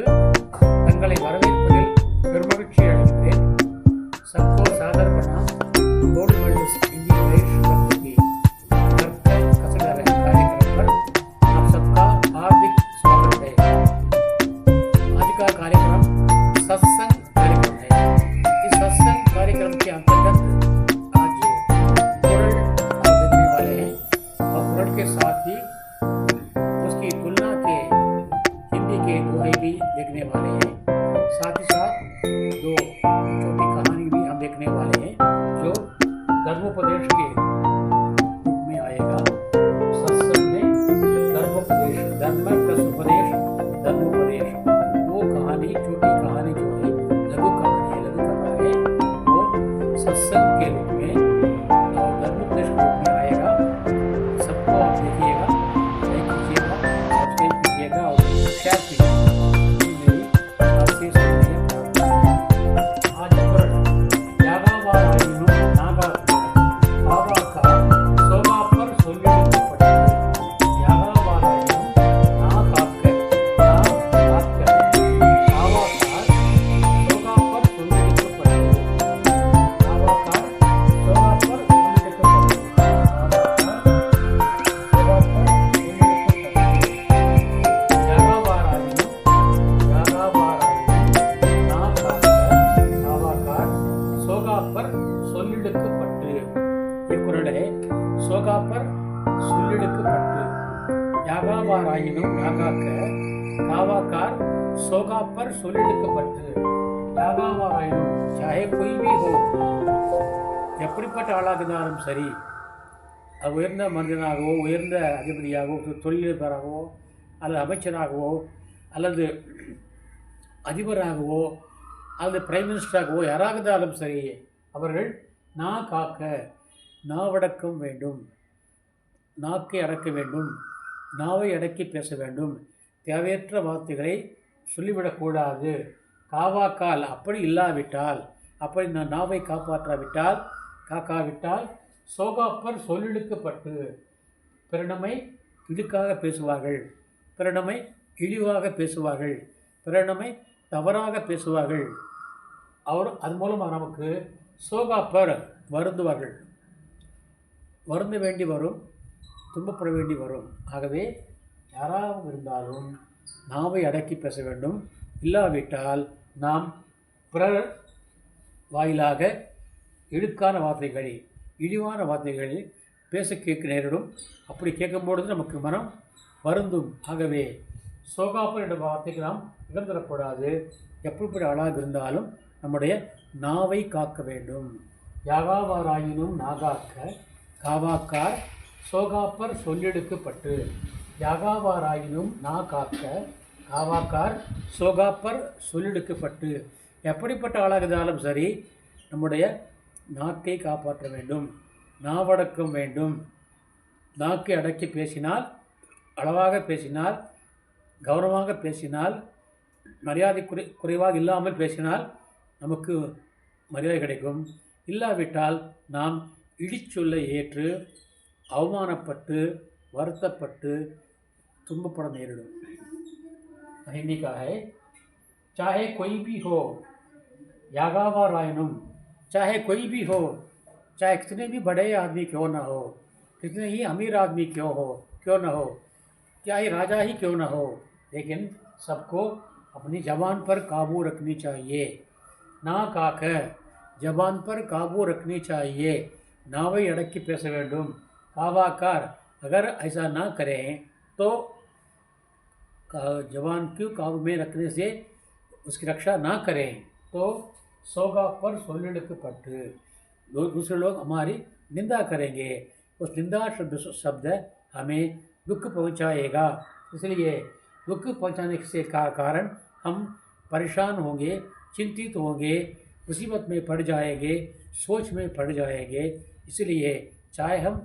வந்து தங்களை வரவேற்பதில் பெருமகிழ்ச்சி அடைகிறேன். सबको सादर प्रणाम. गोल्ड मेडलिस्ट इंजीनियर शब्द की करकर कसरत कार्यक्रम पर आप सबका हार्दिक स्वागत है. आज का कार्यक्रम सत्संग कार्यक्रम है. इस सत्संग कार्यक्रम के अंतर्गत आज कुरान देखने वाले हैं और कुरान के साथ ही उसकी तुलना के हिंदी के दोहे भी देखने वाले हैं. साथ ही साथ दो छोटी कहानी भी हम देखने वाले हैं जो धर्मोपदेश के रूप में आएगा. सत्संग में धर्मोपदेश, धर्म प्लस उपदेश, धर्मोपदेश, वो कहानी छोटी कहानी जो है लघु कहानी है, लघु कथा है, वो सत्संग के रूप में और धर्मोपदेश के रूप में आएगा. सबको आप देखिएगा, लाइक कीजिएगा, सब्सक्राइब कीजिएगा और शेयर कीजिएगा. சோகாப்பர் சொல்லிடுக்கப்பட்டு யாகாவாராயினும் நாகாக்க காவாக்கார் சோகாப்பர் சொல்லிடுக்கப்பட்டு யாகாவாராயினும் சாहे कोई भी हो, எப்படிப்பட்ட ஆளாக இருந்தாலும் சரி, அது உயர்ந்த மனிதனாகவோ உயர்ந்த அதிபதியாகவோ தொழிலதிபராகவோ அல்லது அமைச்சராகவோ அல்லது அதிபராகவோ அல்லது பிரைம் மினிஸ்டராகவோ யாராக இருந்தாலும் சரி, அவர்கள் நான் காக்க நாவடக்கம் வேண்டும், நாக்கை அடக்க வேண்டும், நாவை அடக்கி பேச வேண்டும், தேவையற்ற வார்த்தைகளை சொல்லிவிடக்கூடாது. காவாக்கால் அப்படி இல்லாவிட்டால், அப்படி நான் நாவை காக்காவிட்டால் சோகாப்பர் சொல்லிழுக்கப்பட்டு பிறனமை இடுக்காக பேசுவார்கள், பிறனமை இழிவாக பேசுவார்கள், பிறனமை தவறாக பேசுவார்கள். அது மூலமாக நமக்கு சோகாப்பர் வருந்துவார்கள், வருந்த வேண்டி வரும், துன்பப்பட வேண்டி வரும். ஆகவே யாராவது இருந்தாலும் நாவை அடக்கி பேச வேண்டும். இல்லாவிட்டால் நாம் பிறர் வாயிலாக இழுக்கான வார்த்தைகளை, இழிவான வார்த்தைகளை பேச கேட்க நேரிடும். அப்படி கேட்கும்பொழுது நமக்கு மனம் வருந்தும். ஆகவே சோகாப்பர் என்ற வார்த்தைக்கு நாம் இடம் தரக்கூடாது. எப்படிப்பட்ட ஆளாக இருந்தாலும் நம்முடைய நாவை காக்க வேண்டும். யாகாவாராயினும் நாகாக்க காவாக்கார் சோகாப்பர் சொல்லிடுக்கப்பட்டு யாகாவாராயினும் நா காக்க காவாக்கார் சோகாப்பர் சொல்லிடுக்கப்பட்டு. எப்படிப்பட்ட ஆளாக இருந்தாலும் சரி, நம்முடைய நாக்கை காப்பாற்ற வேண்டும், நாவடக்கம் வேண்டும். நாக்கை அடக்கி பேசினால், அளவாக பேசினால், கௌரவமாக பேசினால், மரியாதை குறைவாக இல்லாமல் பேசினால் நமக்கு மரியாதை கிடைக்கும். இல்லாவிட்டால் நாம் இடிச்சொல்லை ஏற்று அவமானப்பட்டு வருத்தப்பட்டு துன்பப்பட நேரிடும். हिंदी का है, चाहे कोई भी हो यागावारायनुम, चाहे कोई भी हो, चाहे कितने भी बड़े आदमी क्यों ना हो, कितने ही अमीर आदमी क्यों ना हो, क्या ही राजा ही क्यों ना हो, लेकिन सबको अपनी ज़बान पर काबू रखनी चाहिए. ना काकर जबान पर काबू रखनी चाहिए, नावै अड़की पैसे वेंडुम. कावाकार अगर ऐसा ना करें तो जबान क्यों काबू में रखने से उसकी रक्षा ना करें तो सौगापर सोलिडुक्कपट्टु, दूसरे लोग हमारी निंदा करेंगे. उस निंदा शब्द हमें दुख पहुंचाएगा. इसलिए दुख पहुंचाने से कारण हम परेशान होंगे, चिंतित होंगे, मुसीबत में पड़ जाएंगे, सोच में पड़ जाएंगे. इसलिए चाहे हम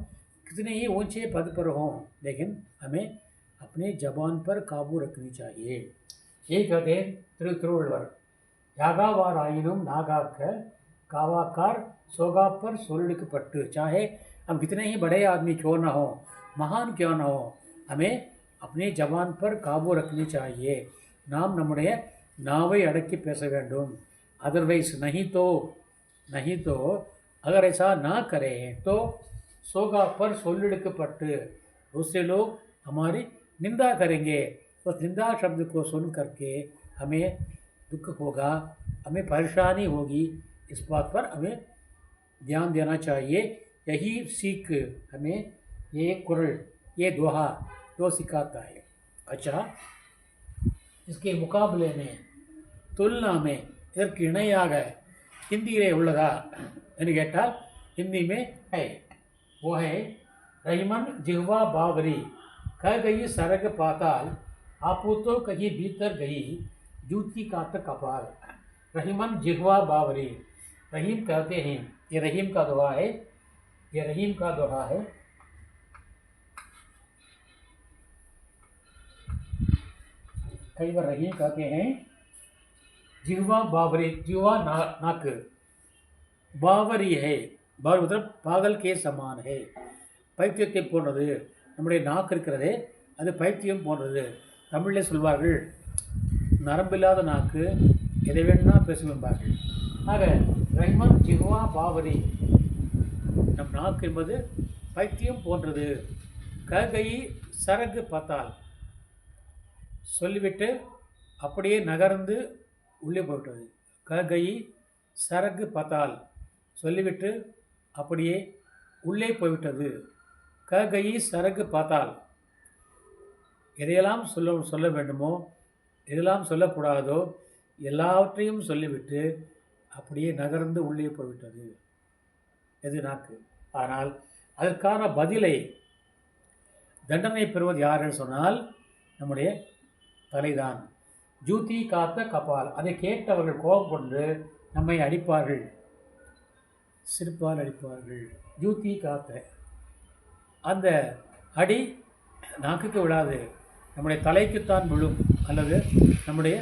कितने ही ऊंचे पद पर हों, लेकिन हमें अपने जबान पर काबू रखनी चाहिए. यही कहते हैं तिरुवल्लुवर, यागावारायिनुम नागाक्क कावाकार सोगापर सोलिडुक्कपट्टु. चाहे हम कितने ही बड़े आदमी क्यों ना हो, महान क्यों ना हो, हमें अपनी जबान पर काबू रखनी चाहिए. நாம் நம்முடைய நாவை அடக்கி பேச வேண்டும். अदरवाइज नहीं तो अगर ऐसा ना करें तो सोगा पर सोलिड़कपट्टु दूसरे लोग हमारी निंदा करेंगे. उस निंदा शब्द को सुन करके हमें दुख होगा, हमें परेशानी होगी. इस बात पर हमें ध्यान देना चाहिए. यही सीख हमें ये कुरल, ये दोहा जो सिखाता है. अच्छा, इसके मुकाबले में, तुलना में இதற்கு இணையாக हिंदी உள்ளதா என்று கேட்டால் हिंदी में है. वो है रहीमन जिह्वा बावरी कह गई सरग पाताल आपू तो कहीं भीतर गई जूती काट कपाल. रहीमन जिह्वा बावरी, रहीम कहते हैं, ये रहीम का दोहा है. ये रहीम का दोहा है. कई बार रहीम कहते हैं. जिह्वा बावरी, जिह्वा नाक, बावरी है, बावरी मतलब पागल के समान है, பைத்தியத்தை போன்றது. நம்முடைய நாக்கு இருக்கிறதே அது பைத்தியம் போன்றது. தமிழில் சொல்வார்கள், நரம்பில்லாத நாக்கு எதை வேணும்னா பேசும் என்பார்கள். ஆக ரஹ்மன் ஜிஹ்வா பாவரி, நம் நாக்கு என்பது பைத்தியம் போன்றது. ககை சரகு பார்த்தால் சொல்லிவிட்டு அப்படியே நகர்ந்து உள்ளே போய்விட்டது. ககை சரகு பார்த்தால் சொல்லிவிட்டு அப்படியே உள்ளே போய்விட்டது. ககை சரகு பார்த்தால் எதையெல்லாம் சொல்ல வேண்டுமோ எதெல்லாம் சொல்லக்கூடாதோ எல்லாவற்றையும் சொல்லிவிட்டு அப்படியே நகர்ந்து உள்ளே போய்விட்டது. எது? நாக்கு. ஆனால் அதற்கான பதிலை தண்டனை பெறுவது யார் என்று சொன்னால் நம்முடைய தலைதான். ஜூதி காத்த கபால், அதை கேட்டவர்கள் கோபம் கொண்டு நம்மை அடிப்பார்கள், சிரிப்பால் அடிப்பார்கள். ஜூதி காத்த, அந்த அடி நாக்குக்கு விழாது, நம்முடைய தலைக்குத்தான் விழும் அல்லது நம்முடைய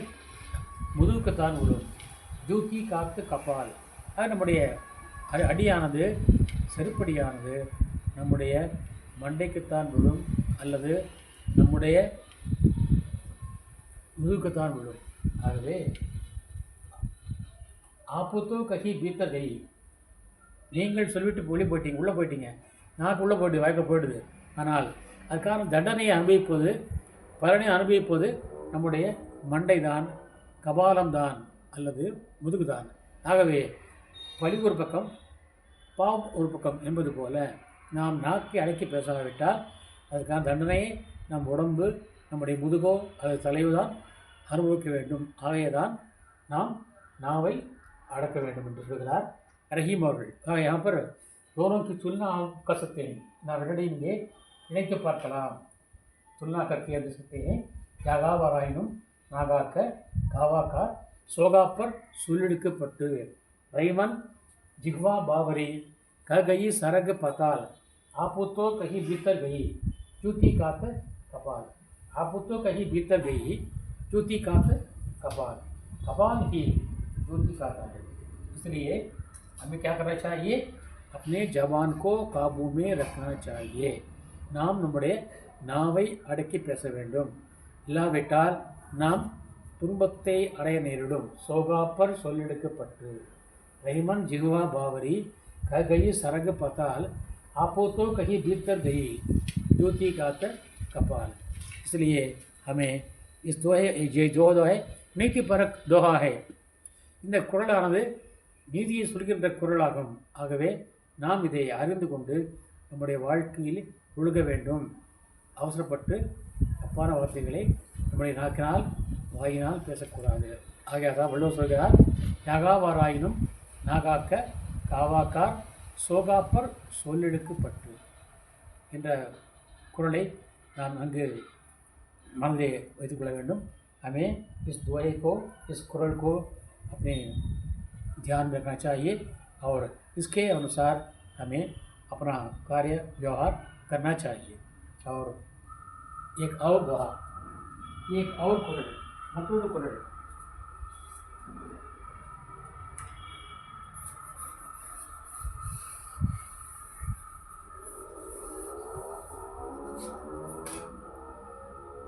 முதுகுக்குத்தான் விழும். ஜூதி காத்து கபால், அது நம்முடைய அடியானது, செருப்படியானது நம்முடைய மண்டைக்குத்தான் விழும் அல்லது நம்முடைய முதுகுக்குத்தான் விழும். ஆகவே ஆப்புத்தோ கஹி பீத்தர் கை, நீங்கள் சொல்லிவிட்டு உள்ளே போயிட்டீங்க, நாக்கு உள்ளே போய்ட்டு வாய்க்க போயிடுது. ஆனால் அதுக்கான தண்டனையை அனுபவிப்பது, பலனை அனுபவிப்பது நம்முடைய மண்டை தான், கபாலம்தான் அல்லது முதுகுதான். ஆகவே பழி ஒரு பக்கம், பாவம் ஒரு பக்கம் என்பது போல நாம் நாக்கை அடக்கி பேசாவிட்டால் அதுக்கான தண்டனையை நம் உடம்பு, நம்முடைய முதுகோ அல்லது தலைவு தான் அனுபவிக்க வேண்டும். ஆகையதான் நாம் நாவை अड़क வேண்டும் என்று சொல்கிறார் ரஹீம் அவர்கள். यहाँ पर दोनों की तुलना आप कर सकते हैं. நாம் ரெண்டையும் இங்கே இணைத்து பார்க்கலாம். तुलना करके देख सकते हैं. யாகாவராயினும் நாகாக்க காவாக்கார் சோகாப்பர் சுள்ளிடுக்கப்பட்டு ரஹீமன் जिह्वा बावरी कह गई सरग पताल आपू तो कहीं भीतर गई जूती कात कपाल. आपू तो कहीं भीतर गई जूती कात कपाल, कपाल ही जूती काता है. इसलिए हमें क्या करना चाहिए? अपने जबान को काबू में रखना चाहिए. நாம் நம்முடைய நாவை அடக்கி பேச வேண்டும். இல்லாவிட்டால் நாம் துன்பத்தை அடைய நேரிடும். சோகாப்பர் சொல்லெடுக்கப்பட்டு रहीमन जिह्वा बावरी कह गई सरग पताल आपो तो कहीं भीतर गई ज्योति कात कपाल. इसलिए हमें इस दोहे, ये जो है நீதி பரக் दोहा है. இந்த குறளானது நீதியை சொல்கின்ற குறளாகும். ஆகவே நாம் இதை அறிந்து கொண்டு நம்முடைய வாழ்க்கையில் ஒழுக வேண்டும். அவசரப்பட்டு தப்பான வார்த்தைகளை நம்முடைய நாக்கினால் வாயினால் பேசக்கூடாது. ஆகையாதான் வள்ளுவர் சொல்கிறார், யாகாவாராயினும் நாகாக்க காவாக்கார் சோகாப்பர் சொல்லெடுக்கப்பட்டு என்ற குறளை நாம் அங்கு மனதிலே வைத்துக்கொள்ள வேண்டும். हमें इस दोहे को, इस कुरल को अपने ध्यान में रखना चाहिए और इसके अनुसार हमें अपना कार्य व्यवहार करना चाहिए. और एक और दोहा, एक और कुरल, मற்றொரு कुरल.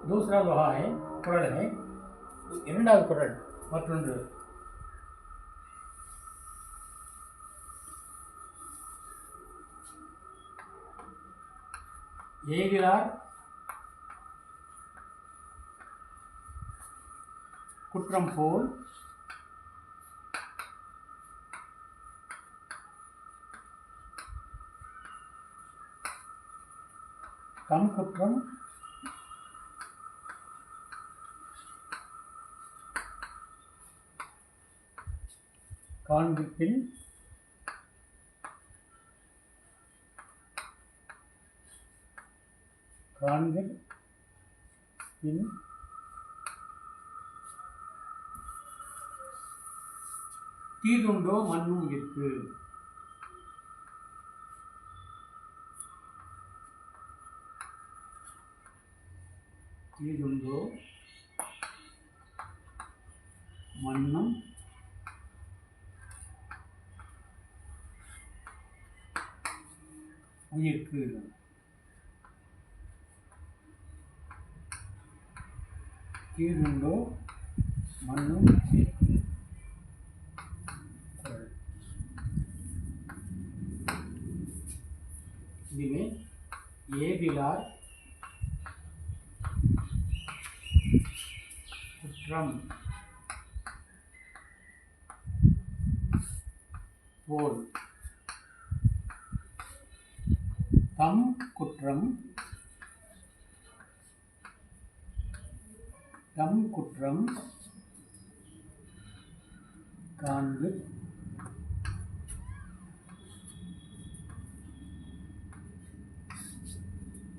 दूसरा दोहा है, कुरल है. இரண்டாவது குறள் மற்றொன்று. ஏகிலார் குற்றம் போல் தம் குற்றம் காண்பிப்பின் தீதுண்டோ மண்ணும் உயிர்க்கு. தீதுண்டோ மண்ணும் உயிர்க்கு. தீதுண்டோ மண்ணும் இதுவே ஏதிலார் குற்றம் போல் தம் குற்றம் காண்பு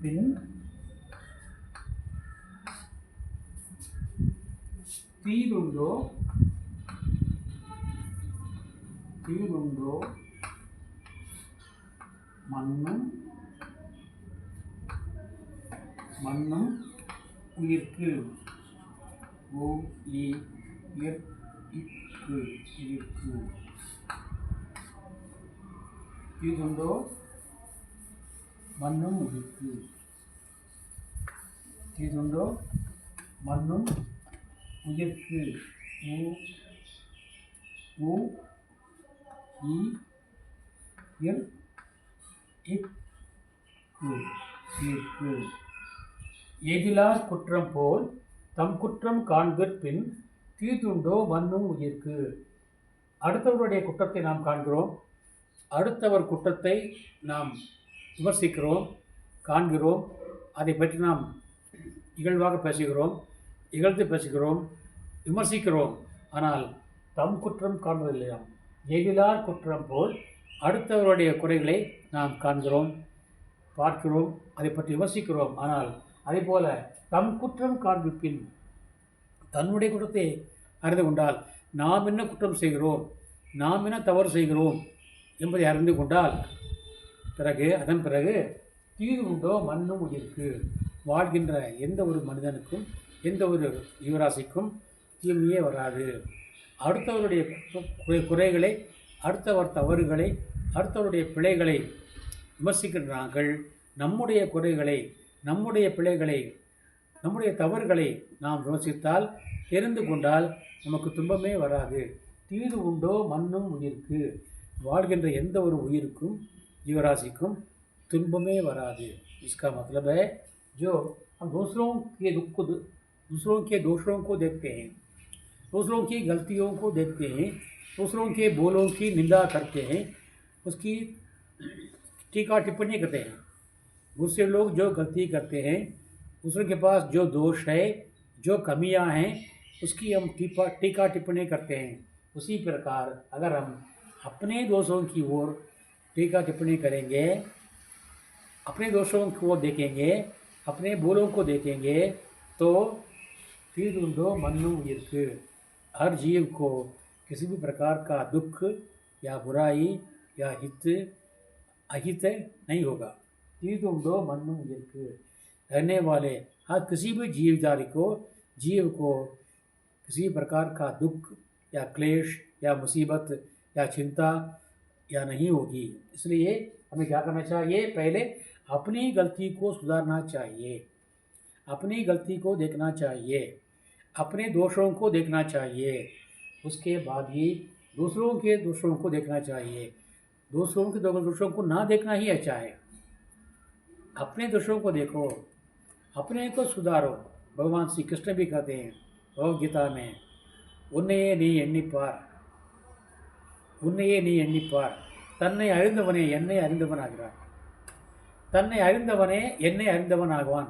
பின் தீதுண்டோ மண்ணும் உயிர்க்கு. தீதுண்டோ மண்ணும் உயிர்க்கு. தீதுண்டோ மண்ணும் உயிர்க்கு. ஏதிலார் குற்றம் போல் தம் குற்றம் காண்பின் தீதுண்டோ மண்ணும் உயிர்க்கு. அடுத்தவருடைய குற்றத்தை நாம் காண்கிறோம், அடுத்தவர் குற்றத்தை நாம் விமர்சிக்கிறோம், காண்கிறோம், அதை பற்றி நாம் இகழ்வாக பேசுகிறோம், இகழ்ந்து பேசுகிறோம், விமர்சிக்கிறோம். ஆனால் தம் குற்றம் காண்பதில்லையாம். ஏதிலார் குற்றம் போல் அடுத்தவருடைய குறைகளை நாம் காண்கிறோம், பார்க்கிறோம், அதை பற்றி விமர்சிக்கிறோம். ஆனால் அதே போல தம் குற்றம் காண்பிப்பின் தன்னுடைய குற்றத்தை அறிந்து கொண்டால் நாம் என்ன குற்றம் செய்கிறோம், நாம் என்ன தவறு செய்கிறோம் என்பதை அறிந்து கொண்டால் அதன் பிறகு தீதுண்டோ மண்ணும் உயிர்க்கு. வாழ்கின்ற எந்த ஒரு மனிதனுக்கும் எந்த ஒரு ஜீவராசிக்கும் தீமையே வராது. அடுத்தவருடைய குறைகளை, அடுத்தவர் தவறுகளை, அடுத்தவருடைய பிழைகளை விமர்சிக்கின்ற நாங்கள் நம்முடைய குறைகளை, நம்முடைய பிழைகளை, நம்முடைய தவறுகளை நாம் விமர்சித்தால், தெரிந்து கொண்டால் நமக்கு துன்பமே வராது. தீது உண்டோ மண்ணும் உயிர்க்கு. வாழ்கின்ற எந்த ஒரு உயிருக்கும் जीवराशि को तुनबमे वरादे। इसका मतलब है जो हम दूसरों के दुख को, दूसरों के दोषों को देखते हैं, दूसरों की गलतियों को देखते हैं, दूसरों के बोलों की निंदा करते हैं, उसकी टीका टिप्पणी करते हैं। दूसरे लोग जो गलती करते हैं, दूसरों के पास जो दोष है, जो कमियां हैं, उसकी हम टीका टिप्पणी करते हैं। उसी प्रकार अगर हम अपने दोषों की ओर टीका टिप्पणी करेंगे, अपने दोषों को देखेंगे, अपने बोलों को देखेंगे, तो तीर्दो मनु ईर्ष्य, हर जीव को किसी भी प्रकार का दुख या बुराई या हित अहित नहीं होगा। तीर्दो मनु ईर्ष्य रहने वाले हर किसी भी जीव को किसी प्रकार का दुख या क्लेश या मुसीबत या चिंता या नहीं होगी। इसलिए हमें क्या करना चाहिए? पहले अपनी गलती को सुधारना चाहिए, अपनी गलती को देखना चाहिए। अपने दोषों को देखना चाहिए, उसके बाद ही दूसरों के दोषों को देखना चाहिए। दूसरों के दोषों को ना देखना ही अच्छा है। अपने दोषों को देखो, अपने को सुधारो। भगवान श्री कृष्ण भी कहते हैं भगवद गीता में, उन्னையே நீ எண்ணிப்பார், உன்னையே நீ எண்ணிப்பார், தன்னை அறிந்தவனே என்னை அறிந்தவனாகிறான், தன்னை அறிந்தவனே என்னை அறிந்தவன் ஆகுவான்,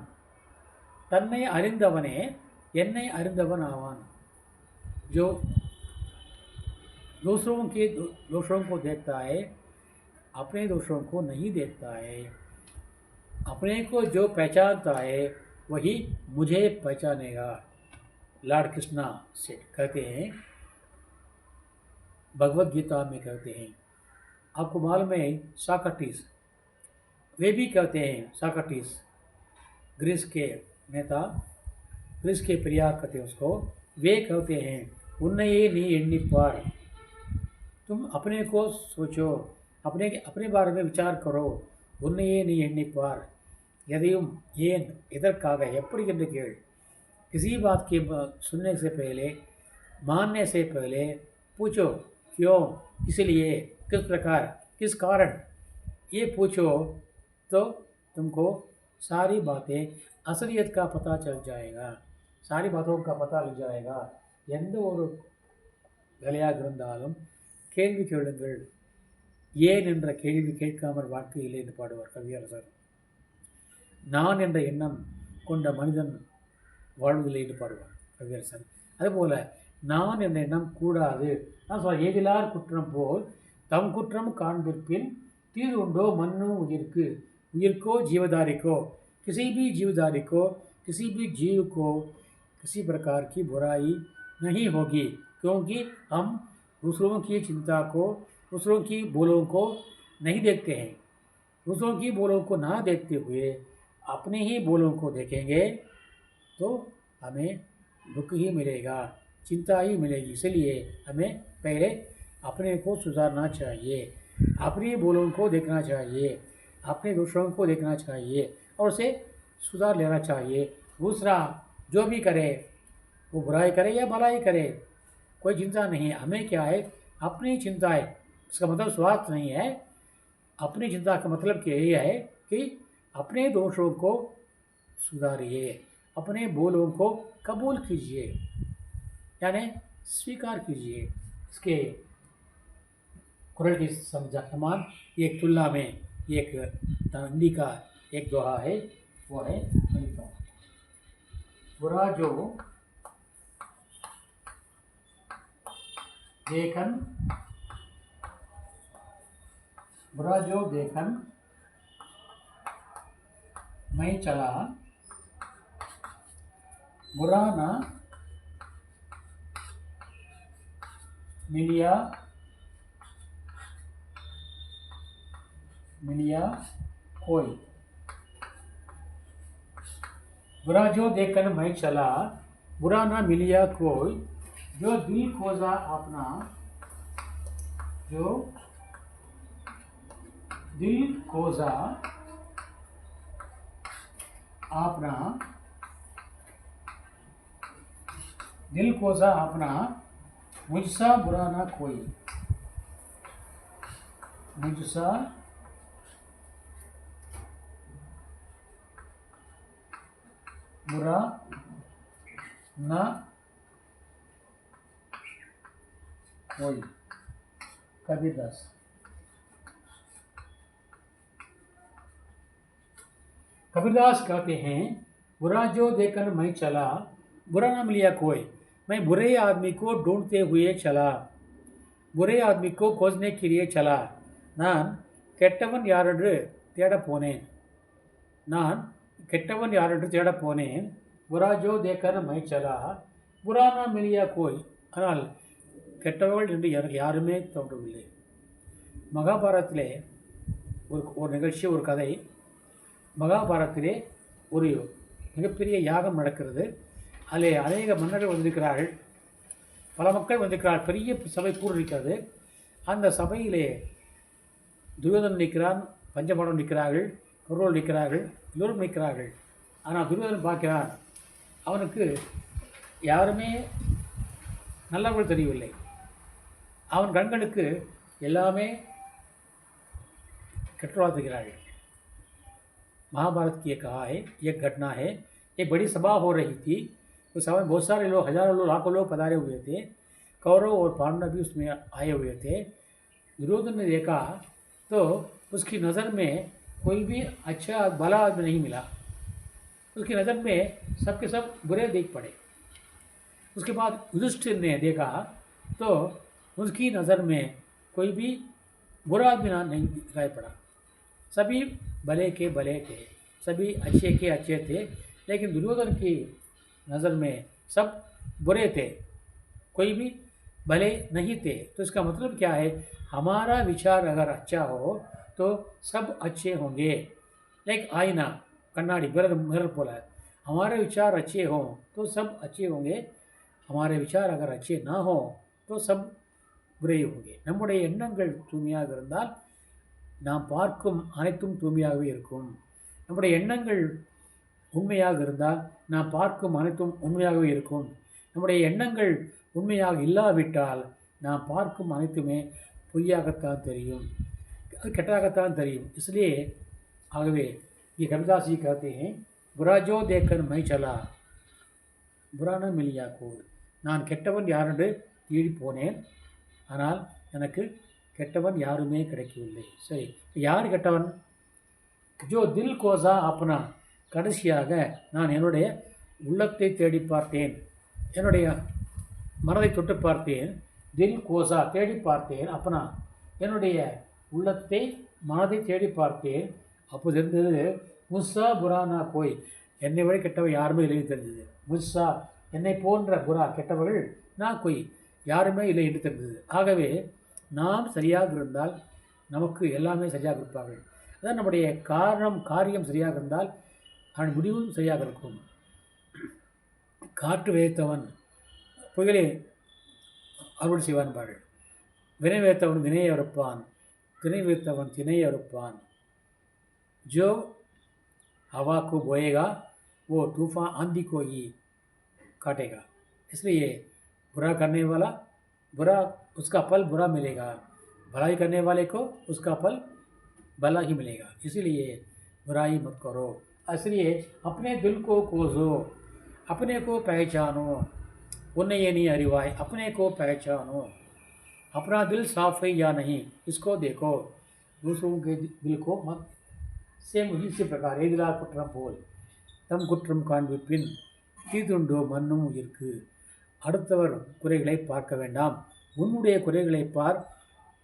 तन्ने அறிந்தவனே என்னை அறிந்தவன் ஆவான்। जो दूसरों के दोषों को देखता है, अपने दोषों को नहीं देखता है, अपने को जो पहचानता है वही मुझे पहचानेगा। लॉर्ड कृष्णा से कहते हैं, भगवद गीता में कहते हैं। आपको मालूम है सोक्रेटिस, वे भी कहते हैं, सोक्रेटिस ग्रीस के नेता, ग्रीस के प्रियार कहते हैं उसको, वे कहते हैं उन्नये नी एण्णिप्पार, तुम अपने को सोचो, अपने बारे में विचार करो। उन्नये नी एण्णिप्पार, यदिயும் ஏன் எதற்காக எப்படி என்று கேள்। किसी बात के सुनने से पहले, मानने से पहले पूछो क्यों, इसलिए, किस प्रकार, किस कारण, ये पूछो तो तुमको सारी बातें असलियत का पता चल जाएगा, सारी बातों का पता लग जाएगा। எந்த ஒரு வேலையாக இருந்தாலும் கேள்வி கேளுங்கள், ஏன் என்ற கேள்வி கேட்காமல் வாழ்க்கை இல்லை என்று பாடுவார் கவியரசர்। நான் என்ற எண்ணம் கொண்ட மனிதன் வாழ்வதில்லை என்று பாடுவார் கவியரசன்। அதுபோல் நான் என்ற எண்ணம் கூடாது। நான் சொல்ல ஏதிலார் குற்றம் போல் தம் குற்றம் காண்பிற்பின் தீது उंडो मन्नु उயிர்க்கு, उயிர்को जीवधारी को, किसी भी जीवधारी को, किसी भी जीव को किसी प्रकार की बुराई नहीं होगी, क्योंकि हम दूसरों की चिंता को, दूसरों की बोलों को नहीं देखते हैं। दूसरों की बोलों को ना देखते हुए अपने ही बोलों को देखेंगे तो हमें दुख ही मिलेगा, चिंता ही मिलेगी। इसलिए हमें पहले अपने को सुधारना चाहिए, अपनी बोलों को देखना चाहिए, अपने दोषों को देखना चाहिए और उसे सुधार लेना चाहिए। दूसरा जो भी करे, वो बुराई करे या भलाई करे, कोई चिंता नहीं है। हमें क्या है, अपनी चिंता है। इसका मतलब स्वार्थ नहीं है। अपनी चिंता का मतलब यही है कि अपने दोषों को सुधारिए, अपने बोलों को कबूल कीजिए, यानी स्वीकार कीजिए। इसके कुरान की समान एक तुलना में एक हिंदी का एक दोहा है, वो है बुरा जो देखन, बुरा जो देखन मैं चला, बुरा ना मिलिया कोई। बुरा जो देखकर मैं चला, बुरा ना मिलिया कोई, जो दिल खोजा अपना, जो दिल खोजा अपना, दिल खोजा अपना, मुझसा बुरा ना कोई, मुझसा बुरा ना कोई। कबीरदास। कबीरदास कहते हैं, बुरा जो देखकर मैं चला, बुरा ना मिलिया कोई। मैं बुरे आदमी को ढूंढते हुए चला, बुरे आदमी को खोजने के लिए चला। நான் கெட்டவன் யாரென்று தேடப் போனேன், நான் கெட்டவன் யாரென்று தேடப் போனேன்। புரா ஜோ தேக்கர் மை சலா, புரா நா மிலியா கோய், ஆனால் கெட்டவர்கள் என்று எனக்கு யாருமே தோன்றவில்லை। மகாபாரதத்திலே ஒரு நிகழ்ச்சி, ஒரு கதை। மகாபாரதத்திலே ஒரு மிகப்பெரிய யாகம் நடக்கிறது। அதில் அநேக மன்னர்கள் வந்திருக்கிறார்கள், பல மக்கள் வந்திருக்கிறார்கள், பெரிய சபை கூறியிருக்கிறது। அந்த சபையிலே துரியோதனன் நிற்கிறான், பஞ்சபாண்டவன் நிற்கிறார்கள், கௌரவர்கள் நிற்கிறார்கள், எல்லோரும் நிற்கிறார்கள்। ஆனால் துரியோதனன் பார்க்கிறான், அவனுக்கு யாருமே நல்லவர்கள் தெரியவில்லை. அவன் கண்களுக்கு எல்லாமே कटवा दिखलाए। महाभारत की एक घटना है। एक बड़ी सभा हो रही थी। उस सभा में बहुत सारे लोग, हजारों लोग, लाखों लोग पधारे हुए थे। कौरव और पांडव भी उसमें आए हुए थे। दुर्योधन ने देखा तो उसकी नज़र में कोई भी अच्छा भला आदमी नहीं मिला। उसकी नज़र में सबके सब बुरे दिख पड़े। उसके बाद युधिष्ठिर ने देखा तो उसकी नज़र में कोई भी बुरा आदमी नहीं दिखाई पड़ा। सभी भले के भले थे, सभी अच्छे के अच्छे थे, लेकिन दुर्योधन की नज़र में सब बुरे थे, कोई भी भले नहीं थे। तो इसका मतलब क्या है? हमारा विचार अगर अच्छा हो तो सब अच्छे होंगे। लाइक आईना, कन्नाड़ी, मिरर बोला है। हमारे विचार अच्छे हों तो सब अच्छे होंगे, हमारे विचार अगर अच्छे ना हो तो सब बुरे होंगे। நம்முடைய எண்ணங்கள் தூய்மையாக இருந்தால் நாம் பார்க்கும் அனைத்தும் தூய்மையாகவே இருக்கும். நம்முடைய எண்ணங்கள் உண்மையாக இருந்தால் நாம் பார்க்கும் அனைத்தும் உண்மையாகவே இருக்கும். நம்முடைய எண்ணங்கள் உண்மையாக இல்லாவிட்டால் நாம் பார்க்கும் அனைத்துமே பொய்யாகத்தான் தெரியும், கெட்டதாகத்தான் தெரியும். इसलिए ஆகவே ये कबीरदास जी कहते हैं, बुरा जो देखकर मैं चला बुरा न मिलिया कोई. நான் கெட்டவன் யாரென்று தேடி போனேன், ஆனால் எனக்கு கெட்டவன் யாருமே கிடைக்கவில்லை. சரி, யார் கெட்டவன்? ஜோ தில் கோசா அப்பனா, கடைசியாக நான் என்னுடைய உள்ளத்தை தேடி பார்த்தேன், என்னுடைய மனதை தொட்டு பார்த்தேன். தில் கோசா தேடி பார்த்தேன், அப்பனா என்னுடைய உள்ளத்தை மனதை தேடி பார்த்தேன். அப்போது இருந்தது முஸ்ஸா புரானா கோய், என்னை விட கெட்டவன் யாருமே இல்லை தெரிஞ்சது. முஸ்ஸா என்னை போன்ற புரா கெட்டவர்கள் நான் கோய் யாருமே இல்லை என்று தெரிந்தது. ஆகவே நாம் சரியாக இருந்தால் நமக்கு எல்லாமே சரியாக இருப்பார்கள். அதான் நம்முடைய காரியம் சரியாக இருந்தால் அவன் முடிவும் சரியாக இருக்கும். காற்று விதைத்தவன் புயலை அறுவடை செய்வான்பார்கள். வினை விதைத்தவன் வினையை அறுப்பான், திணை விதைத்தவன் திணையை அறுப்பான். जो हवा को बोएगा वो तूफान आंधी को ही काटेगा. इसलिए बुरा करने वाला बुरा, उसका फल बुरा मिलेगा, भलाई करने वाले को उसका फल भला ही मिलेगा. इसीलिए बुराई मत करो. इसलिए अपने दिल को खोजो, अपने को पहचानो. उन्हें ये नहीं अरिवाए, अपने को पहचानो. अपना दिल साफ है या नहीं इसको देखो, दूसरों के दिल को मत. சேம் இசி பிரகாரம் எதிராக குற்றம் போல் தம் குற்றம் காண்பிப்பின் தீதுண்டோ மண்ணும் உயிர்க்கு. அடுத்தவர் குறைகளை பார்க்க வேண்டாம், உன்னுடைய குறைகளை பார்,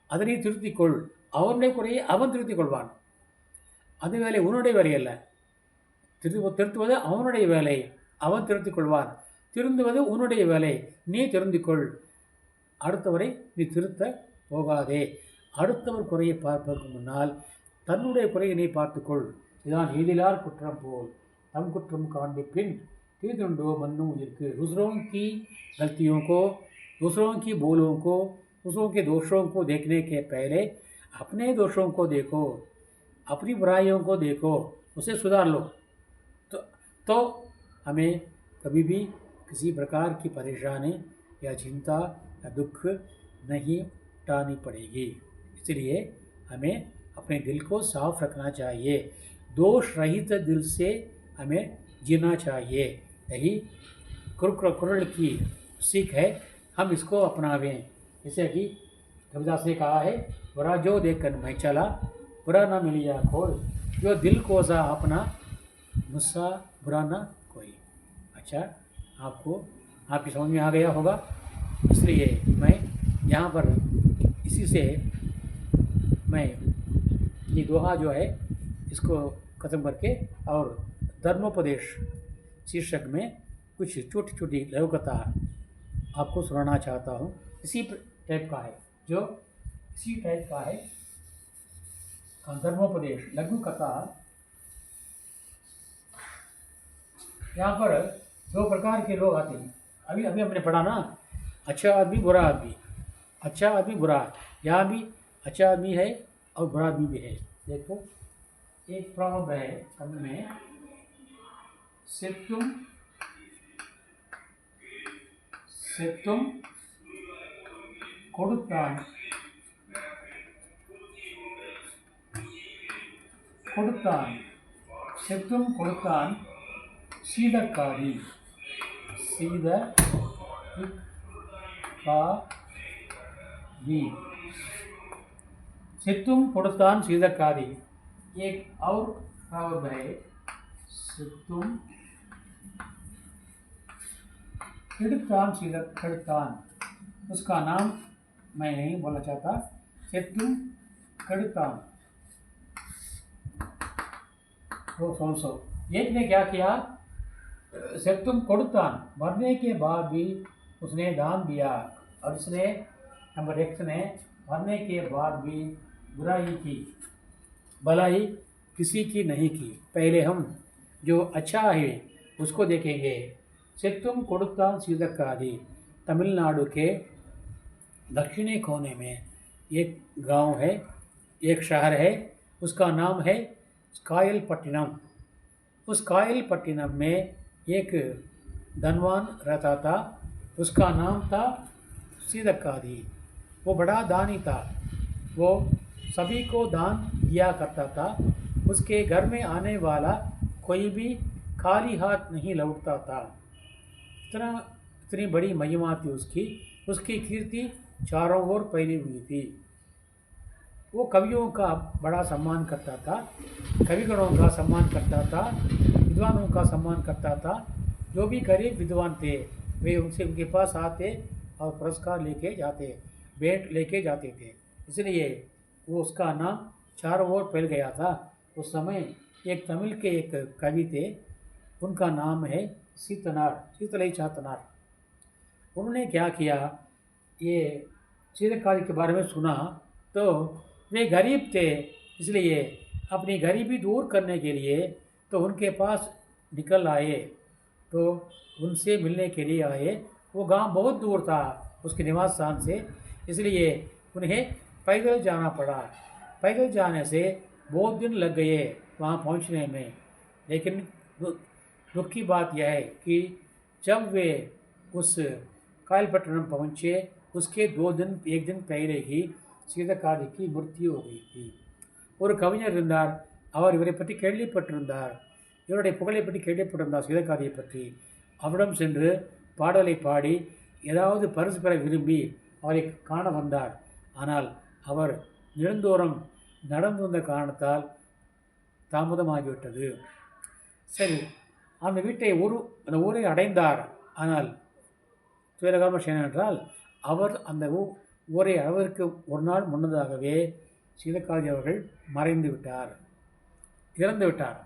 அதனை திருத்திக்கொள். அவனுடைய குறையை அவன் திருத்திக் கொள்வான். அது வேலை உன்னுடைய வேலை அல்ல. திருத்துவது அவனுடைய வேலை, அவன் திருத்திக் கொள்வான். திருந்துவது உன்னுடைய வேலை, நீ திருந்திக்கொள். அடுத்தவரை நீ திருத்த போகாதே. அடுத்தவர் குறையை பார்ப்பதற்கு முன்னால் தன்னுடைய குறையை நீ பார்த்துக்கொள். இதுதான் எதிலார் குற்றம் போல் தம் குற்றம் காண்பிப்பின் தீதுண்டோ मन्नू उइर्कु. दूसरों की गलतियों को, दूसरों की बोलों को, दूसरों के दोषों को देखने के पहले अपने दोषों को देखो, अपनी बुराइयों को देखो, उसे सुधार लो. तो हमें कभी भी किसी प्रकार की परेशानी या चिंता या दुख नहीं उठानी पड़ेगी. इसलिए हमें अपने दिल को साफ रखना चाहिए, दोष रहित दिल से हमें जीना चाहिए. यही कुरल की सीख है, हम इसको अपनावें. जैसे कि कबीरदास ने कहा है, बुरा जो देखकर मैं चला बुरा ना मिलिया कोई, जो दिल को सा अपना मुस्सा बुरा ना कोई. अच्छा, आपको आपकी समझ में आ गया होगा. इसलिए मैं यहाँ पर इसी से मैं ये दोहा जो है इसको ख़त्म करके और धर्मोपदेश शीर्षक में कुछ छोटी छोटी लघु कथा आपको सुनाना चाहता हूँ. इसी टाइप का है, जो इसी टाइप का है धर्मोपदेश लघु कथा. यहाँ पर दो प्रकार के लोग आते हैं. अभी अभी हमने पढ़ा ना, अच्छा आदमी बुरा आदमी. अच्छा आदमी बुरा, यहाँ भी अच्छा आदमी है और बुरा आदमी भी है. देखो, एक प्रॉब्लम है सब में, सिर्फ तुम செத்தும் கொடுத்தான் கொடுத்தான் செத்தும் கொடுத்தான் சீதக்காதி சீத कादी सितुम கொடுத்தான் சீதக்காதி एक और प्रवर्ब है सितुम किड़तान सीदक्कड़तान उसका नाम मैं नहीं बोलना चाहता सितुम किड़तान सो एक ने क्या किया सितुम कोड़तान मरने के बाद भी उसने दान दिया और इसने नंबर एक ने मरने के बाद भी बुराई की भलाई किसी की नहीं की। पहले हम जो अच्छा है उसको देखेंगे। सितुम कोड़तान सीदक्कादी तमिलनाडु के दक्षिणी कोने में एक गांव है, एक शहर है, उसका नाम है कायलपट्टिनम। उस कायलपट्टिनम में एक धनवान रहता था, उसका नाम था सीदक्कादी। वो बड़ा दानी था, वो सभी को दान दिया करता था। उसके घर में आने वाला कोई भी खाली हाथ नहीं लौटता था। इतनी बड़ी महिमा थी उसकी कीर्ति चारों ओर फैली हुई थी। वो कवियों का बड़ा सम्मान करता था, कविगणों का सम्मान करता था, विद्वानों का सम्मान करता था। जो भी गरीब विद्वान थे वे उनके पास आते और पुरस्कार लेके जाते, भेंट लेके जाते थे। इसलिए वो उसका नाम चारों ओर फैल गया था। उस समय एक तमिल के एक कवि थे, उनका नाम है शीतलई चातनार। उन्होंने क्या किया, ये सीदक्कादी के बारे में सुना तो वे गरीब थे, इसलिए अपनी गरीबी दूर करने के लिए तो उनके पास निकल आए, तो उनसे मिलने के लिए आए। वो गांव बहुत दूर था उसके निवास स्थान से, इसलिए उन्हें पैदल जाना पड़ा। पैदल जाने से बहुत दिन लग गए वहाँ पहुँचने में। लेकिन दुख की बात यह है कि जब वे उस कायलपट्टिनम पहुँचे उसके एक दिन पहले ही சீதக்காதி की मृत्यु हो गई थी। ஒரு கவிஞர் இருந்தார், அவர் இவரை பற்றி கேள்விப்பட்டிருந்தார், இவருடைய புகழை பற்றி கேள்விப்பட்டிருந்தார் சீதக்காதியை பற்றி. அவரிடம் சென்று பாடலை பாடி ஏதாவது பரிசு பெற விரும்பி அவரை காண வந்தார். ஆனால் அவர் நெடுந்தோறும் நடந்து வந்த காரணத்தால் தாமதமாகிவிட்டது. சரி, அந்த ஊரை அடைந்தார். ஆனால் துயரகரமான விஷயம் என்னவென்றால் அவர் அந்த ஊரை அளவிற்கு ஒரு நாள் முன்னதாகவே சீதக்காதி அவர்கள் மறைந்து விட்டார், இறந்து விட்டார்.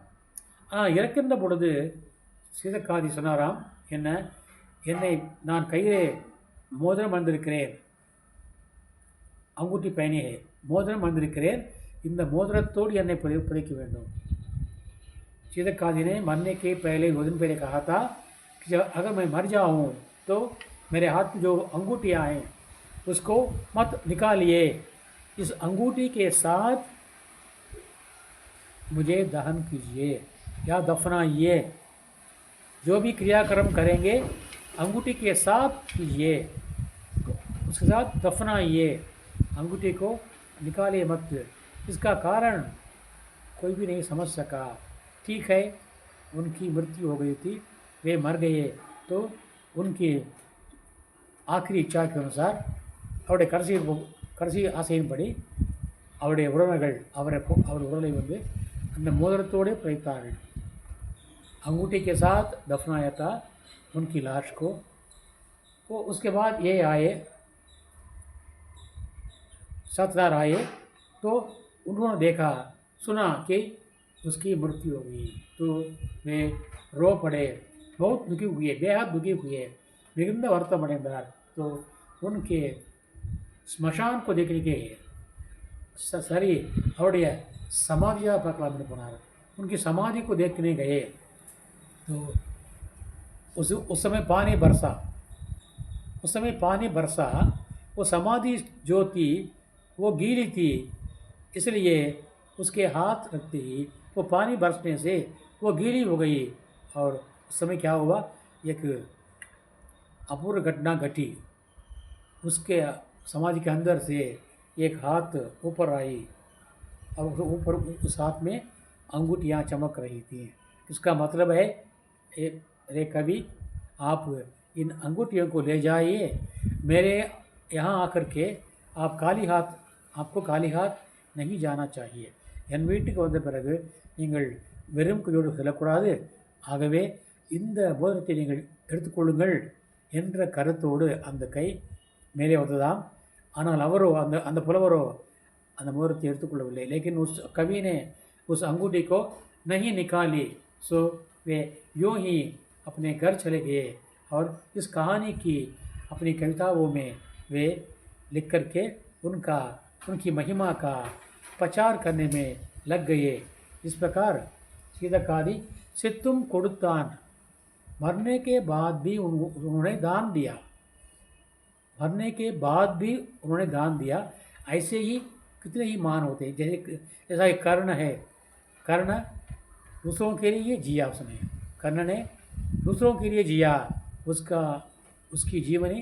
ஆனால் இறக்கின்ற பொழுது சீதக்காதி சொன்னாராம், என்னை நான் கையிலே மோதிரம் அணிந்திருக்கிறேன், अंगूठी पहनी है, मोदरम अंधिरुक्केन, இந்த मोदरத்தோடு என்னை புதைக்க வேண்டும்। सीदक्कादी ने मरने के पहले 2 दिन पहले कहा था कि अगर मैं मर जाऊं तो मेरे हाथ में जो अंगूठियाँ हैं उसको मत निकालिए, इस अंगूठी के साथ मुझे दहन कीजिए या दफनाइए। जो भी क्रियाक्रम करेंगे अंगूठी के साथ कीजिए, उसके साथ दफनाइए, अंगूठी को निकालिए मत। इसका कारण कोई भी नहीं समझ सका। ठीक है, उनकी मृत्यु हो गई थी, वे मर गए, तो उनकी आखिरी इच्छा के अनुसार அவருடைய கடைசி ஆசையின்படி அவருடைய உறவினர்கள் அவர் உடலை வந்து அந்த மோதிரத்தோடு புதைத்தார்கள்। अंगूठी के साथ दफनाया था उनकी लाश को। वो उसके बाद ये आए, साथीदार आए, तो उन्होंने देखा सुना कि उसकी मृत्यु हो गई, तो वे रो पड़े, बहुत दुखी हुए, बेहद दुखी हुए, मिगुंद वर्तम अடைந்தார்। तो उनके स्मशान को देखने के सरी அவருடைய समाधियाँ பார்க்கலாம்னு போனார்। उनकी समाधि को देखने गए तो उस समय पानी बरसा। वो समाधि जो थी वो गीली थी, इसलिए उसके हाथ रखते ही वो पानी बरसने से वो गीली हो गई। और उस समय क्या हुआ, एक अपूर्व घटना घटी। उसके समाधि के अंदर से एक हाथ ऊपर आई और ऊपर उस हाथ में अंगूठियाँ चमक रही थी। इसका मतलब है, अरे कवि, आप इन अंगूठियों को ले जाइए, मेरे यहाँ आकर के आपको खाली हाथ नहीं जाना चाहिए. என் வீட்டுக்கு வந்த பிறகு நீங்கள் வெறும் கையோடு செல்லக்கூடாது. ஆகவே இந்த மோதிரத்தை நீங்கள் எடுத்துக்கொள்ளுங்கள் என்ற கருத்தோடு அந்த கை மேலே வந்ததாம். ஆனால் அவரோ அந்த புலவரோ அந்த मोहरती எடுத்துக்கொள்ளவில்லை. लेकिन उस कवि ने उस अंगूठी को नहीं निकाली. सो वे यूँ ही अपने घर चले गए और इस कहानी की अपनी कविताओं में वे लिख करके उनकी महिमा का प्रचार करने में लग गए. इस प्रकार सीधकादी सित्तुम कोडुत्तान, मरने के बाद भी उन्होंने दान दिया. मरने के बाद भी उन्होंने दान दिया. ऐसे ही कितने ही मान होते हैं. जैसा एक कर्ण है, कर्ण दूसरों के लिए जिया. उसने कर्ण ने दूसरों के लिए जिया. उसकी जीवनी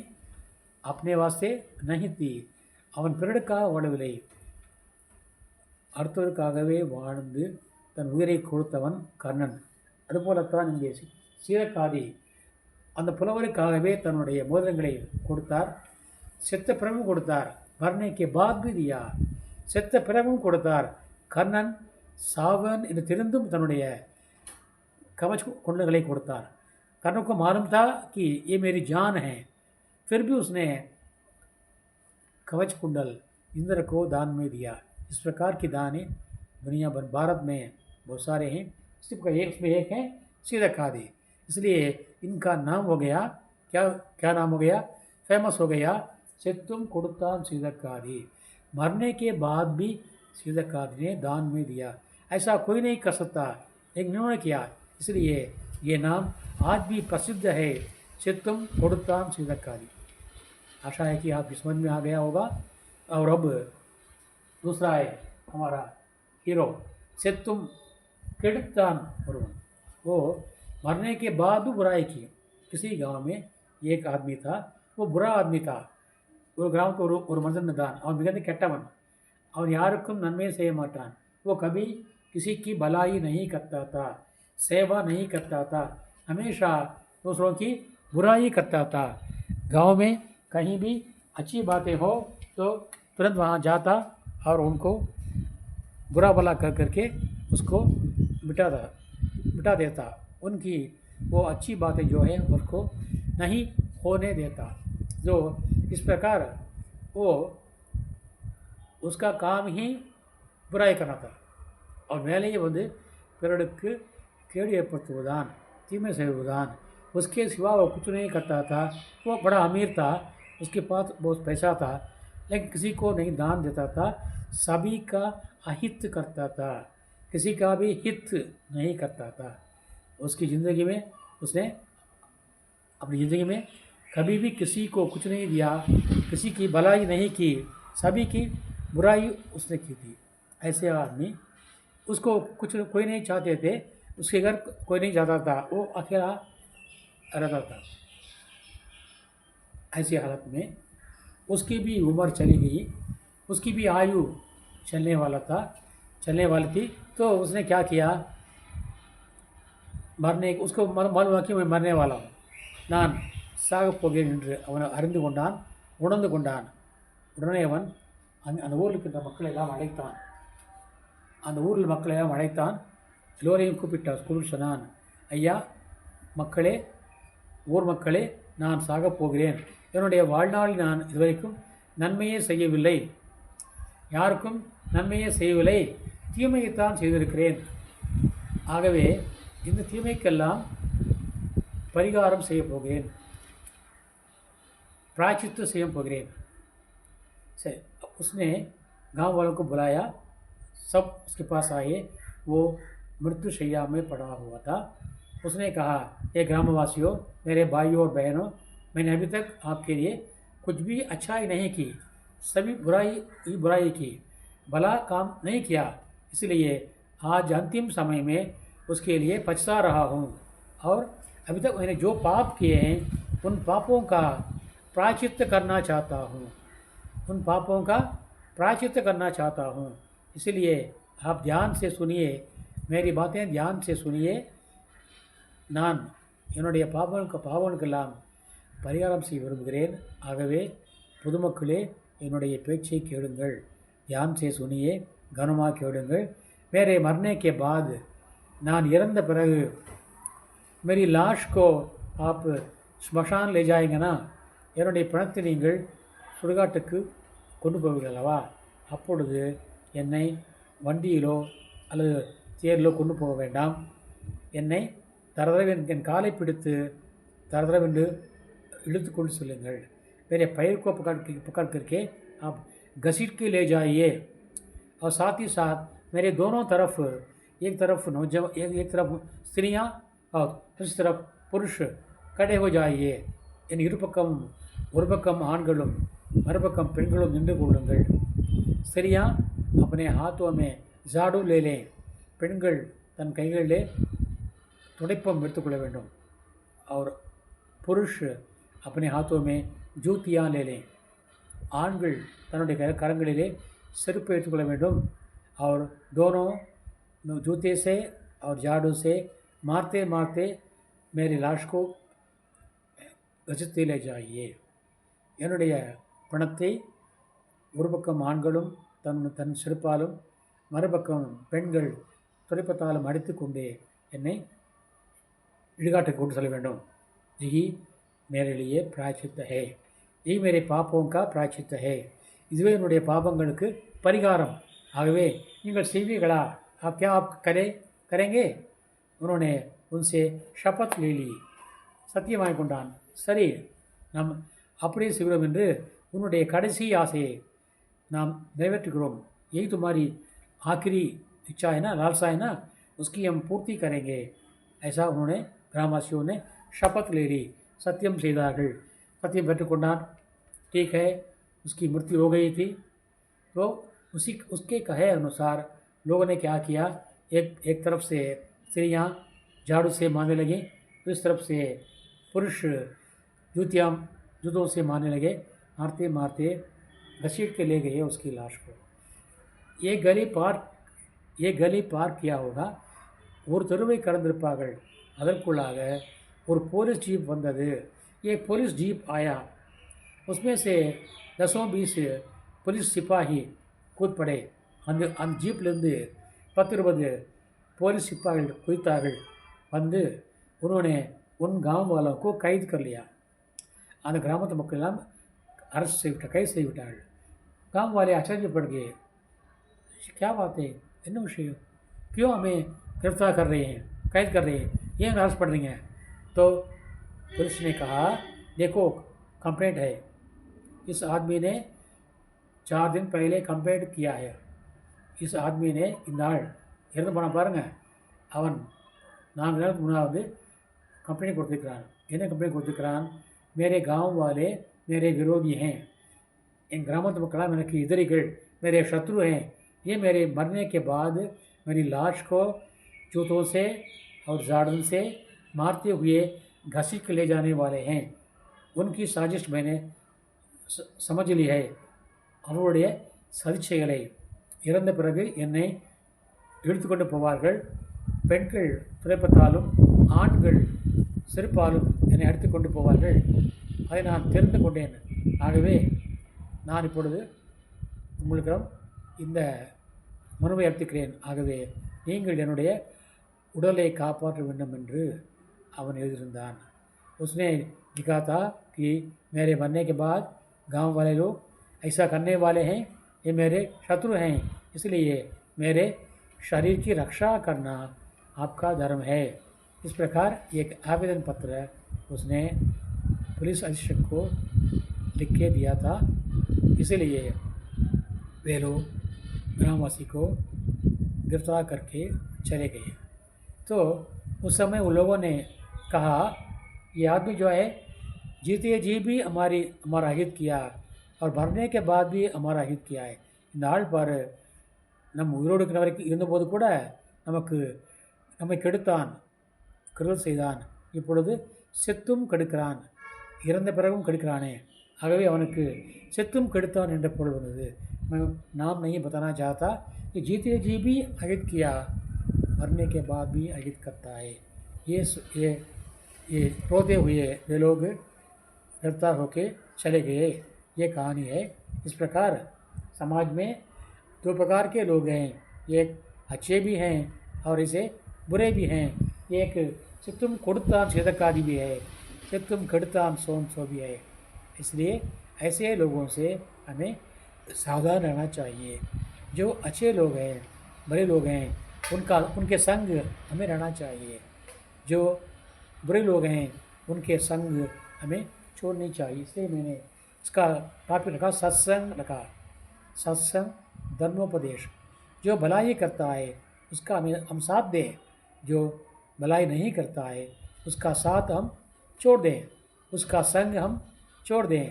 अपने वास्ते नहीं थी. அவன் பிறருக்காக வாழவில்லை, அடுத்தவருக்காகவே வாழ்ந்து தன் உயிரை கொடுத்தவன் கர்ணன். அதுபோலத்தான் இங்கே சீதக்காதி அந்த புலவருக்காகவே தன்னுடைய மோதிரங்களை கொடுத்தார். செத்த பிறகும் கொடுத்தார். மரணைக்கு பாத் भी दिया, செத்த பிறகும் கொடுத்தார். கர்ணன் सावन என்று தெரிந்தும் தன்னுடைய कवच कुंडलங்களை கொடுத்தார். कर्ण को मालूम था कि ये मेरी जान है, फिर भी उसने कवच कुंडल इंद्र को दान में दिया. इस प्रकार की दाने दुनिया भर भारत में बहुत सारे हैं. उसमें एक है सीधकादी. इसलिए इनका नाम हो गया, क्या नाम हो गया, फेमस हो गया, सित्तुम कोडुत्तान सीधकादी. मरने के बाद भी सीधकादी ने दान में दिया. ऐसा कोई नहीं कर सकता, एक निर्णय किया. इसलिए ये नाम आज भी प्रसिद्ध है, सित्तुम कोडुत्तान सीधकादी. आशा है कि आपकी समझ में आ गया होगा. और अब दूसरा है हमारा हीरो सित्तुम केडुत्तान ओरुवन. वो मरने के बाद भी बुराई की. किसी गांव में एक आदमी था, वो बुरा आदमी था. ஒரு கிராமத்து ஒரு மனிதன் தான். அவன் மிகுந்த கெட்டவன். அவன் யாருக்கும் நன்மை செய்ய மாட்டான். वो कभी किसी की भलाई नहीं करता था, सेवा नहीं करता था, हमेशा दूसरों की बुराई करता था. गांव में कहीं भी अच्छी बातें हो तो तुरंत वहाँ जाता और उनको बुरा भला कर करके उसको मिटा देता. उनकी वो अच्छी बातें जो है उसको नहीं होने देता. जो इस प्रकार वो उसका काम ही बुराई करना था. और வேலையே பிறருக்கு கேடு ஏற்படுத்துவதான், தீமை செய்வதுதான். उसके सिवा वो कुछ नहीं करता था. वो बड़ा अमीर था, उसके पास बहुत पैसा था, लेकिन किसी को नहीं दान देता था. सभी का अहित करता था, किसी का भी हित नहीं करता था. उसकी ज़िंदगी में उसने अपनी ज़िंदगी में कभी भी किसी को कुछ नहीं दिया, किसी की भलाई नहीं की, सभी की बुराई उसने की थी. ऐसे आदमी उसको कोई नहीं चाहते थे, उसके घर कोई नहीं जाता था, वो अकेला रहता था. ऐसी हालत में उसकी भी उम्र चली गई, उसकी भी आयु चलने वाली थी. तो उसने क्या किया, उसको मालूम हुआ कि मैं मरने वाला हूँ, நான் சாகப் போகிறேன் என்று அவன் உணர்ந்து கொண்டான். உடனே அவன் அந்த ஊரில் இருக்கின்ற மக்களை எல்லாம் அழைத்தான். அந்த ஊரில் மக்களை எல்லாம் அழைத்தான். எல்லோரையும் கூப்பிட்டு சொன்னான், ஐயா மக்களே, ஊர் மக்களே, நான் சாகப் போகிறேன். என்னுடைய வாழ்நாளில் நான் இதுவரைக்கும் நன்மையே செய்யவில்லை, யாருக்கும் நன்மையே செய்யவில்லை, தீமையைத்தான் செய்திருக்கிறேன். ஆகவே இந்த தீமைக்கெல்லாம் பரிகாரம் செய்ய போகிறேன், प्रायश्चित से पोगरेन. सही, उसने गांव वालों को बुलाया. सब उसके पास आए. वो मृत्यु शैया में पड़ा हुआ था. उसने कहा, ये ग्रामवासियों, मेरे भाइयों और बहनों, मैंने अभी तक आपके लिए कुछ भी अच्छाई नहीं की, सभी बुराई की, भला काम नहीं किया. इसलिए आज अंतिम समय में उसके लिए पछता रहा हूँ. और अभी तक मैंने जो पाप किए हैं उन पापों का प्रायश्चित्त करना चाहता हूँ, उन पापों का प्रायश्चित्त करना चाहता हूँ। इसलिए आप ध्यान से सुनिए, मेरी बातें ध्यान से सुनिए। நான் என்னுடைய பாவங்களுக்கெல்லாம் பரிகாரம் செய்ய விரும்புகிறேன். ஆகவே பொதுமக்களே என்னுடைய பேச்சை கேளுங்கள், ध्यान से सुनिए, கவனமாக கேளுங்கள். मेरे मरने के बाद, நான் இறந்த பிறகு मेरी लाश को आप ஸ்மசான் ले जाएंगे என்னுடைய பணத்தை நீங்கள் சுடுகாட்டுக்கு கொண்டு போவீர்கள் அல்லவா? அப்பொழுது என்னை வண்டியிலோ அல்லது தேரிலோ கொண்டு போக வேண்டாம். என்னை தரதரவென்று என் காலை பிடித்து தரதரவென்று इழுத்து கொண்டு செல்லுங்கள். मेरे पैर को पकड़ करके आप घसीट के ले जाइए और साथ ही साथ मेरे दोनों तरफ, एक तरफ एक तरफ स्त्रियाँ और दूसरी तरफ पुरुष खड़े हो जाइए. என் இருபக்கம் ஒரு பக்கம் ஆண்களும் மறுபக்கம் பெண்களும் நின்று கொள்ளுங்கள். स्त्रियाँ अपने हाथों में झाड़ू ले लें. பெண்கள் தன் கைகளிலே துடைப்பம் எடுத்துக்கொள்ள வேண்டும். और पुरुष अपने हाथों में जूतियाँ ले लें. ஆண்கள் தன்னுடைய கரங்களிலே செருப்பு எடுத்துக்கொள்ள வேண்டும். और दोनों जूते से और झाड़ू से मारते मारते मेरी लाश को घसीटते ले जाइए. என்னுடைய பணத்தை ஒரு பக்கம் ஆண்களும் தன் செருப்பாலும் மறுபக்கம் பெண்கள் துடைப்பத்தாலும் அடித்து கொண்டே என்னை இடுகாட்டுக்கு கொண்டு செல்ல வேண்டும். यही मेरे लिए प्रायश्चित्त है, यही मेरे पापों का प्रायश्चित्त है. இதுவே என்னுடைய பாவங்களுக்கு பரிகாரம். ஆகவே நீங்கள் செய்வீர்களா? आप करेंगे? उन्होंने उनसे शपथ ले ली. சத்தியம் வாங்கி கொண்டான். சரி, நாம் அப்படியே செய்கிறோம் என்று उन्होंने कड़सी आसे नाम நிறைவேற்றுகிறோம். यही तुम्हारी आखिरी इच्छा है ना, लालसा है ना, उसकी हम पूर्ति करेंगे. ऐसा उन्होंने ग्रामवासियों ने शपथ ले ली. सत्यम செய்தார்கள். सत्यम பெற்றுக்கொண்டான். ठीक है, उसकी मृत्यु हो गई थी. तो उसके कहे अनुसार लोगों ने क्या किया, एक तरफ से स्त्रियाँ झाड़ू से मारने लगी, इस तरफ से पुरुष जूतों से मारने लगे. मारते मारते घसीट के ले गए उसकी लाश को. ये गली पार किया होगा. ஒரு தெருவை கடந்திருப்பார்கள். அதற்குள்ளாக ஒரு போலீஸ் ஜீப் வந்தது. ये पुलिस जीप आया. उसमें से 10-20 पुलिस सिपाही कूद पड़े. அந்த ஜீப்லேருந்து 10-20 पुलिस सिपाही குதித்தார்கள். வந்து उन्होंने उन गांव वालों को कैद कर लिया. அந்த கிராமத்து மக்கள் எல்லாம் अरेस्ट கைது செய்துவிட்டார்கள். गांव वाले आश्चर्य पड़ गए. क्या बात है, என்ன விஷயம், क्यों हमें गिरफ्तार कर रहे हैं, कैद कर रहे हैं, ये अरेस्ट पड़ रही हैं? तो पुलिस ने कहा, देखो कंप्लेंट है, इस आदमी ने 4 दिन पहले कंप्लेंट किया है. इस आदमी ने இந்த ஆள் இறந்து போன பாருங்கள், அவன் 4 நாளுக்கு முன்னாடி कंप्लेंट கொடுத்துருக்கிறான். என்ன कंप्लेंट கொடுத்துருக்கிறான்? मेरे गांव वाले मेरे विरोधी हैं. इन ग्रामத்து மக்களாம் எனக்கு எதிரிகள், मेरे शत्रु हैं. ये मेरे मरने के बाद मेरी लाश को जूतों से और झाड़ू से मारते हुए घसीट के ले जाने वाले हैं. उनकी साजिश मैंने समझ ली है. அவருடைய சதிச்செயலை இறந்த பிறகு என்னை இழுத்துக்கொண்டு போவார்கள். பெண்கள் துடைப்பத்தாலும் ஆண்கள் செருப்பாலும் என்னை அடித்து கொண்டு போவார்கள். அதை நான் தெரிந்து கொண்டேன். ஆகவே நான் இப்பொழுது உங்களிடம் இந்த மனுவை அளிக்கிறேன். ஆகவே நீங்கள் என்னுடைய உடலை காப்பாற்ற வேண்டும் என்று அவன் எழுதியிருந்தான். उसने लिखा था कि मेरे मरने के बाद गांव वाले लोग ऐसा करने वाले हैं, ये मेरे शत्रु हैं, इसलिए मेरे शरीर की रक्षा करना आपका धर्म है. इस प्रकार एक आवेदन पत्र उसने पुलिस अधीक्षक को लिख के दिया था. इसलिए वे लोग ग्रामवासी को गिरफ्तार करके चले गए. तो उस समय उन लोगों ने कहा, ये आदमी जो है जीते जी भी हमारा हित किया और मरने के बाद भी हमारा हित किया है. இந்த ஆள் பாரு, நம்ம உயிரோடு இருக்கிற வரைக்கும் இருந்தபோது கூட நம்மை கெடுத்தான், கருள் செய்தான். இப்பொழுது செத்தும் கெடுக்கிறான். இறந்த பிறகும் கெடுக்கிறானே, ஆகவே அவனுக்கு செத்தும் கெடுத்தான் என்ற பொருள் வந்தது. नाम नहीं बताना चाहता कि जीते जी भी अहित किया, मरने के बाद भी अहित करता है। ये रोते हुए वे लोग गिरफ्तार होके चले गए, ये कहानी है। इस प्रकार समाज में दो प्रकार के लोग हैं, एक अच्छे भी हैं और इसे बुरे भी हैं। एक सितुम कोड़तान छेदकादि भी है, सितुम कड़तान सोन सो भी है। इसलिए ऐसे लोगों से हमें सावधान रहना चाहिए। जो अच्छे लोग हैं, बड़े लोग हैं, उनके संग हमें रहना चाहिए। जो बुरे लोग हैं उनके संग हमें छोड़नी चाहिए। इसलिए मैंने इसका टॉपिक रखा सत्संग रखा। सत्संग धर्मोपदेश। जो भलाई करता है उसका हम साथ दें, जो भलाई नहीं करता है उसका साथ हम छोड़ दें, उसका संग हम छोड़ दें।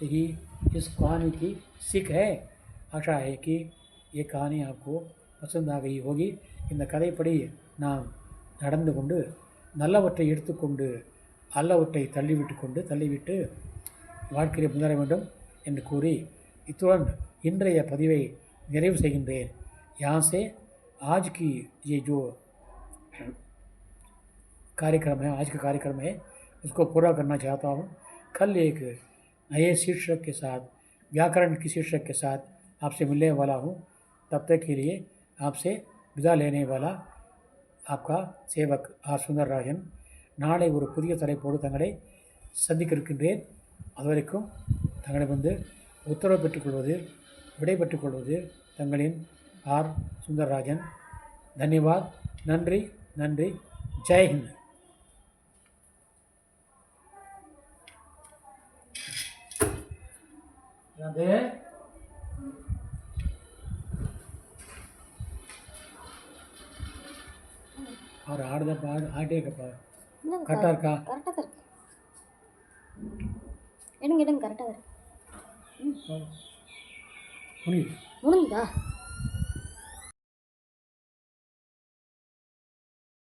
यही इस कहानी की सीख है। आशा है कि ये कहानी आपको पसंद आ गई होगी। இந்த கதைப்படி நாம் நடந்து கொண்டு நல்லவற்றை எடுத்துக்கொண்டு அல்லவற்றை தள்ளிவிட்டு வாழ்க்கையை முன்னேற வேண்டும் என்று கூறி இத்துடன் இன்றைய பதிவை நிறைவு செய்கின்றேன்। यहाँ से आज की ये जो कार्यक्रम है, आज का कार्यक्रम है, उसको पूरा करना चाहता हूँ। कल एक नए शीर्षक के साथ, व्याकरण की शीर्षक के साथ आपसे मिलने वाला हूँ। तब तक के लिए आपसे विदा लेने वाला आपका सेवक ஆர் சுந்தரராஜன்। நாளை ஒரு புதிய தலைப்போடு தங்களை சந்திக்க இருக்கின்றேன்। அதுவரைக்கும் தங்களிடமிருந்து உத்தரவு பெற்றுக்கொள்வது, விடை பெற்றுக்கொள்வது தங்களின் ஆர் சுந்தரராஜன்। धन्यवाद। நன்றி நன்றி। जय हिंद। और ஆடுதப்பா, ஆட்டேக்கப்பா, கரெக்டாக இருக்கா? கரெக்டாக தான் இருக்கு. எடுங்க கரெக்டாக இருக்கு. முடியுது. முடிஞ்சுதா?